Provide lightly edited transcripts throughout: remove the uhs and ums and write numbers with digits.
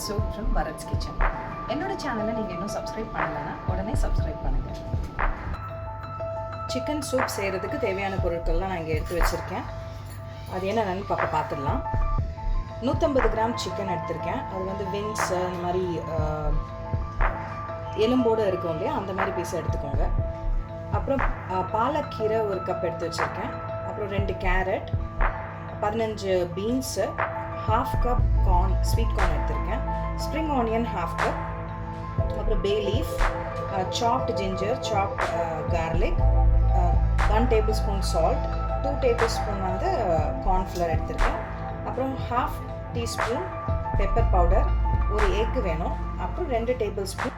Soup from பரத்ஸ் kitchen. என்னோட சேனலை நீங்கள் இன்னும் சப்ஸ்கிரைப் பண்ணலைன்னா உடனே சப்ஸ்கிரைப் பண்ணுங்கள். சிக்கன் சூப் செய்கிறதுக்கு தேவையான பொருட்கள்லாம் நான் இங்கே எடுத்து வச்சுருக்கேன். அது என்னென்னு பார்த்துடலாம். 150 கிராம் சிக்கன் எடுத்திருக்கேன். அது வந்து விங்ஸ் அந்த மாதிரி எலும்போடு இருக்கும் இல்லையா, அந்த மாதிரி பீஸ் எடுத்துக்கோங்க. அப்புறம் பாலக்கீரை ஒரு கப் எடுத்து வச்சுருக்கேன். அப்புறம் 2 carrot, 15 beans, 1/2 cup corn, sweet corn எடுத்திருக்கேன். ஸ்ப்ரிங் ஆனியன் 1/2 கப், அப்புறம் பே leaf, soft ginger, soft garlic, 1 table spoon salt, 2 table spoon வந்து கார்ன்ஃப்ளவர் எடுத்திருக்கேன். அப்புறம் 1/2 டீஸ்பூன் பெப்பர் பவுடர், ஒரு எக் வேணும். அப்புறம் 2 டேபிள் ஸ்பூன்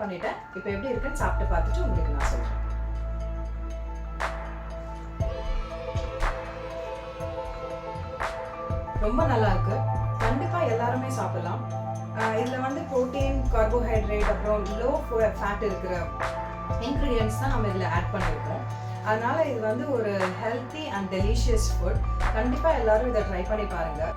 பண்ணிட்டேன். இப்போ எப்படி இருக்குன்னு சாப்பிட்டு பார்த்துட்டு உங்களுக்கு நான் சொல்கிறேன். ரொம்ப நல்லா இருக்கு. கண்டிப்பாக எல்லாருமே சாப்பிடலாம். இதில் வந்து ப்ரோட்டீன், கார்போஹைட்ரேட், அப்புறம் லோ ஃபேட் இருக்கிற இன்க்ரீடியன்ட்ஸ் தான் நம்ம இதில் ஆட் பண்ணியிருக்கோம். அதனால் இது வந்து ஒரு ஹெல்த்தி அண்ட் டெலிஷியஸ் ஃபுட். கண்டிப்பாக எல்லோரும் இதை ட்ரை பண்ணி பாருங்கள்.